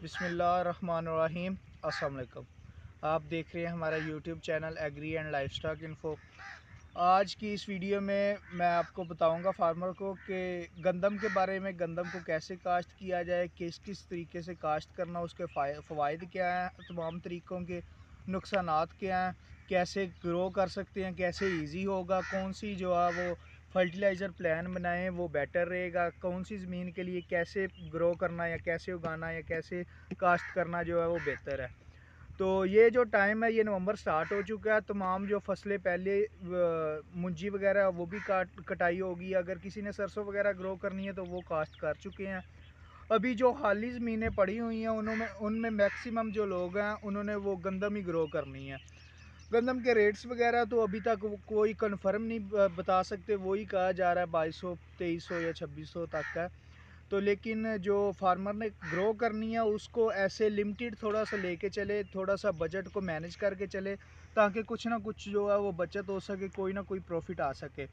बिस्मिल्लाहिर्रहमानिर्रहीम। अस्सलाम वालेकुम। आप देख रहे हैं हमारा YouTube channel agri and livestock info. आज की इस वीडियो में मैं आपको बताऊंगा फार्मर को कि गंदम के बारे में, गंदम को कैसे काश्त किया जाए, किस किस तरीके से काश्त करना, उसके फ़वाइद क्या हैं, तमाम तरीक़ों के नुकसानात क्या हैं, कैसे ग्रो कर सकते हैं, कैसे इजी होगा, कौन सी जो है वो फर्टिलाइज़र प्लान बनाएं वो बेटर रहेगा, कौन सी ज़मीन के लिए कैसे ग्रो करना या कैसे उगाना या कैसे काश्त करना जो है वो बेहतर है। तो ये जो टाइम है ये नवंबर स्टार्ट हो चुका है। तमाम जो फसलें पहले मुंजी वगैरह वो भी कटाई होगी। अगर किसी ने सरसों वगैरह ग्रो करनी है तो वो काश्त कर चुके हैं। अभी जो खाली ज़मीनें पड़ी हुई हैं उन्होंने उनमें मैक्सिमम जो लोग हैं उन्होंने वो गंदम ही ग्रो करनी है। गंदम के रेट्स वगैरह तो अभी तक कोई कंफर्म नहीं बता सकते, वही कहा जा रहा है 2200 2300 या 2600 तक है। तो लेकिन जो फार्मर ने ग्रो करनी है उसको ऐसे लिमिटेड थोड़ा सा लेके चले, थोड़ा सा बजट को मैनेज करके चले, ताकि कुछ ना कुछ जो है वो बचत हो सके, कोई ना कोई प्रॉफिट आ सके।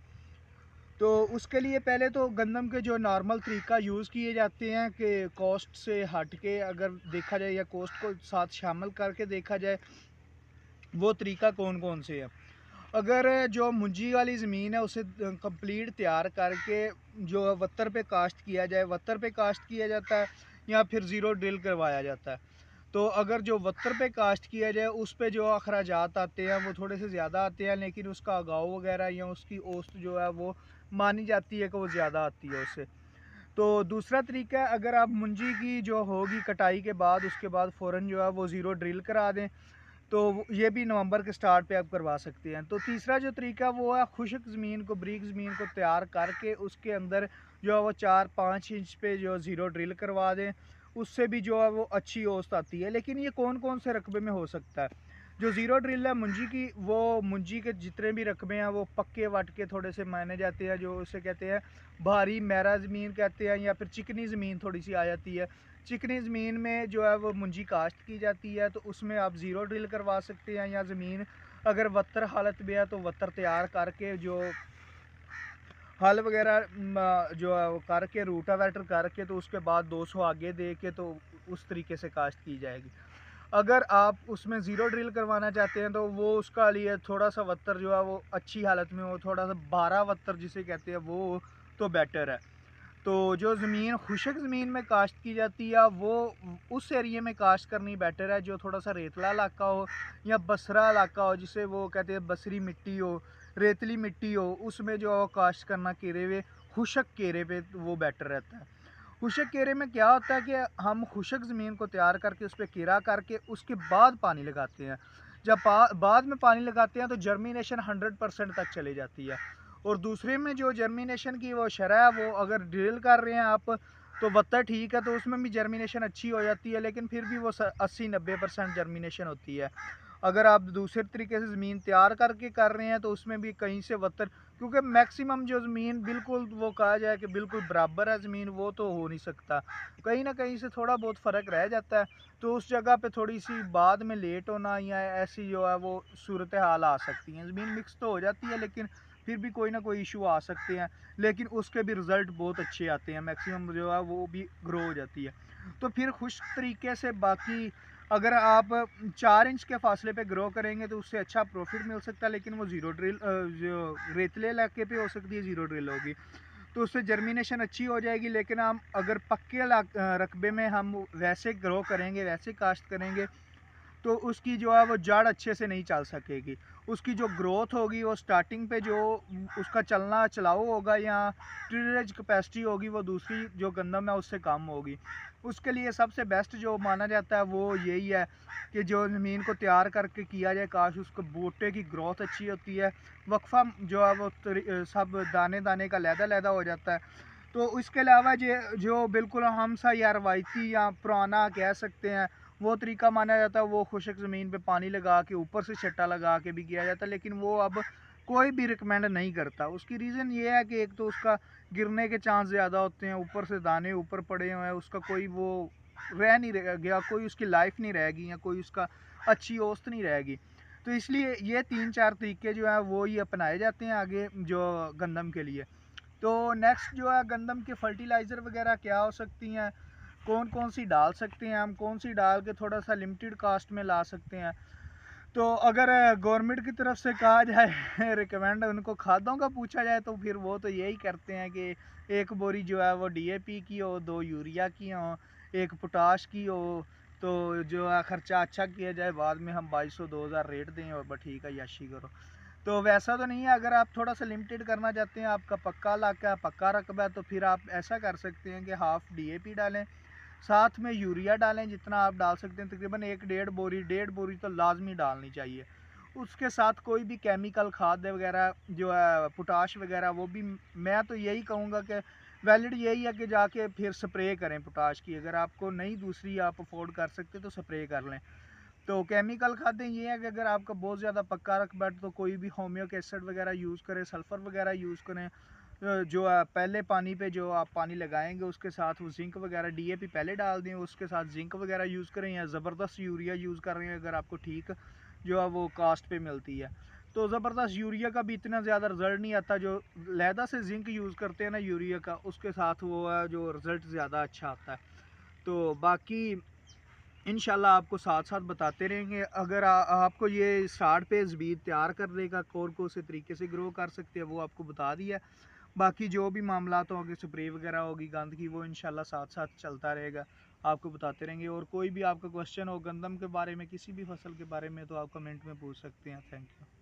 तो उसके लिए पहले तो गंदम के जो नॉर्मल तरीका यूज़ किए जाते हैं कि कॉस्ट से हट के अगर देखा जाए या कॉस्ट को साथ शामिल करके देखा जाए, वो तरीका कौन कौन से है। अगर जो मुंजी वाली ज़मीन है उसे कंप्लीट तैयार करके जो वत्तर पे काश्त किया जाए, वत्तर पे काश्त किया जाता है या फिर ज़ीरो ड्रिल करवाया जाता है। तो अगर जो वत्तर पे काश्त किया जाए उस पे जो अखराजात आते हैं वो थोड़े से ज़्यादा आते हैं, लेकिन उसका उगाव वगैरह या उसकी औसत जो है वो मानी जाती है कि वो ज़्यादा आती है उससे। तो दूसरा तरीका है, अगर आप मुंजी की जो होगी कटाई के बाद उसके बाद फ़ौरन जो है वो ज़ीरो ड्रिल करा दें तो ये भी नवंबर के स्टार्ट पे आप करवा सकते हैं। तो तीसरा जो तरीका वो है खुश्क ज़मीन को, बारीक ज़मीन को तैयार करके उसके अंदर जो है वो 4-5 इंच पे जो ज़ीरो ड्रिल करवा दें, उससे भी जो है वो अच्छी औसत आती है। लेकिन ये कौन कौन से रकबे में हो सकता है। जो ज़ीरो ड्रिल है मुंजी की, वो मुंजी के जितने भी रकबे हैं वो पक्के वट के थोड़े से माने जाते हैं, जो उसे कहते हैं भारी मैरा ज़मीन कहते हैं, या फिर चिकनी ज़मीन थोड़ी सी आ जाती है। चिकनी ज़मीन में जो है वो मुंजी काश्त की जाती है तो उसमें आप ज़ीरो ड्रिल करवा सकते हैं, या ज़मीन अगर वत्तर हालत में है तो वत्तर तैयार करके जो हल वगैरह जो है वो करके रूटावेटर करके तो उसके बाद 200 आगे दे के तो उस तरीके से काश्त की जाएगी। अगर आप उसमें ज़ीरो ड्रिल करवाना चाहते हैं तो वो उसका लिए थोड़ा सा वत्तर जो है वो अच्छी हालत में हो, थोड़ा सा 12 वत्तर जिसे कहते हैं वो तो बेटर है। तो जो ज़मीन खुशक ज़मीन में काश्त की जाती है वो उस एरिए में काश्त करनी बेटर है जो थोड़ा सा रेतला इलाका हो या बसरा इलाका हो, जिसे वो कहते हैं बसरी मिट्टी हो, रेतली मिट्टी हो, उसमें जो है काश्त करना केरे हुए खुशक केरे पे वो बेटर रहता है। खुशक केरे में क्या होता है कि हम खुशक ज़मीन को तैयार करके उस पर केरा करके उसके बाद पानी लगाते हैं। जब बाद में पानी लगाते हैं तो जर्मिनेशन 100% तक चली जाती है। और दूसरे में जो जर्मिनेशन की वो शरह है, वो अगर ड्रिल कर रहे हैं आप तो वत्ता ठीक है तो उसमें भी जर्मिनेशन अच्छी हो जाती है, लेकिन फिर भी वो 80-90% जर्मिनेशन होती है। अगर आप दूसरे तरीके से ज़मीन तैयार करके कर रहे हैं तो उसमें भी कहीं से वत्तर, क्योंकि मैक्सिमम जो ज़मीन बिल्कुल वो कहा जाए कि बिल्कुल बराबर है ज़मीन, वो तो हो नहीं सकता, कहीं ना कहीं से थोड़ा बहुत फ़र्क रह जाता है। तो उस जगह पे थोड़ी सी बाद में लेट होना या ऐसी जो है वो सूरत हाल आ सकती हैं। ज़मीन मिक्स तो हो जाती है लेकिन फिर भी कोई ना कोई इशू आ सकते हैं, लेकिन उसके भी रिज़ल्ट बहुत अच्छे आते हैं, मैक्सिमम जो है वो भी ग्रो हो जाती है। तो फिर खुश तरीके से बाकी अगर आप 4 इंच के फासले पे ग्रो करेंगे तो उससे अच्छा प्रॉफिट मिल सकता है, लेकिन वो ज़ीरो ड्रिल जो रेतले इलाके पे हो सकती है ज़ीरो ड्रिल होगी तो उससे जर्मिनेशन अच्छी हो जाएगी। लेकिन हम अगर पक्के रकबे में हम वैसे ग्रो करेंगे, वैसे काश्त करेंगे तो उसकी जो है वो जड़ अच्छे से नहीं चल सकेगी। उसकी जो ग्रोथ होगी वो स्टार्टिंग पे जो उसका चलना चलाऊ होगा या टिलरेज कैपेसिटी होगी वो दूसरी जो गंदम है उससे कम होगी। उसके लिए सबसे बेस्ट जो माना जाता है वो यही है कि जो ज़मीन को तैयार करके किया जाए काश, उसको बूटे की ग्रोथ अच्छी होती है, वक्फा जो है वो सब दाने दाने का लहदा हो जाता है। तो इसके अलावा जो बिल्कुल हम सा या रवायती या पुराना कह सकते हैं वो तरीका माना जाता है, वो खुशक ज़मीन पे पानी लगा के ऊपर से छट्टा लगा के भी किया जाता है, लेकिन वो अब कोई भी रिकमेंड नहीं करता। उसकी रीज़न ये है कि एक तो उसका गिरने के चांस ज़्यादा होते हैं, ऊपर से दाने ऊपर पड़े हुए हैं, उसका कोई वो रह नहीं रह गया, कोई उसकी लाइफ नहीं रहेगी या कोई उसका अच्छी औसत नहीं रहेगी। तो इसलिए ये 3-4 तरीके जो हैं वो ही अपनाए जाते हैं आगे जो गंदम के लिए। तो नेक्स्ट जो है गंदम के फर्टिलाइज़र वगैरह क्या हो सकती हैं। कौन कौन सी डाल सकते हैं हम, कौन सी डाल के थोड़ा सा लिमिटेड कास्ट में ला सकते हैं। तो अगर गवर्नमेंट की तरफ से कहा जाए रिकमेंड उनको खादों का पूछा जाए तो फिर वो तो यही करते हैं कि एक बोरी जो है वो डीएपी की हो, 2 यूरिया की हो, 1 पोटाश की हो, तो जो है ख़र्चा अच्छा किया जाए, बाद में हम 2200-2000 रेट दें और बस ठीक है याशी करो। तो वैसा तो नहीं है। अगर आप थोड़ा सा लिमिटेड करना चाहते हैं, आपका पक्का इलाका है, पक्का रकबा है, तो फिर आप ऐसा कर सकते हैं कि हाफ़ डीएपी डालें, साथ में यूरिया डालें जितना आप डाल सकते हैं, तकरीबन 1-1.5 बोरी तो लाजमी डालनी चाहिए। उसके साथ कोई भी केमिकल खाद वगैरह जो है पोटाश वगैरह, वो भी मैं तो यही कहूँगा कि वैलिड यही है कि जाके फिर स्प्रे करें पोटाश की। अगर आपको नहीं दूसरी आप अफोर्ड कर सकते तो स्प्रे कर लें। तो केमिकल खादें ये हैं कि अगर आपका बहुत ज़्यादा पक्का रकबा है तो कोई भी होमियो एसिड वगैरह यूज़ करें, सल्फ़र वगैरह यूज़ करें। जो पहले पानी पे जो आप पानी लगाएंगे उसके साथ वो जिंक वगैरह डीएपी पहले डाल दें, उसके साथ जिंक वगैरह यूज़ करें, या ज़बरदस्त यूरिया यूज़ कर रहे हैं अगर आपको ठीक जो है वो कास्ट पे मिलती है। तो ज़बरदस्त यूरिया का भी इतना ज़्यादा रिज़ल्ट नहीं आता, जो लहदा से जिंक यूज़ करते हैं ना यूरिया का, उसके साथ वो है जो रिज़ल्ट ज़्यादा अच्छा आता है। तो बाकी इंशाल्लाह आपको साथ साथ बताते रहेंगे। अगर आपको ये स्टार्ट पे ज़मीन तैयार करने का कौन से तरीके से ग्रो कर सकते हैं वो आपको बता दिया। बाकी जो भी मामला होंगे, स्प्रे वगैरह होगी गंद की, वो इंशाल्लाह साथ साथ चलता रहेगा, आपको बताते रहेंगे। और कोई भी आपका क्वेश्चन हो गंदम के बारे में, किसी भी फसल के बारे में, तो आप कमेंट में पूछ सकते हैं। Thank you.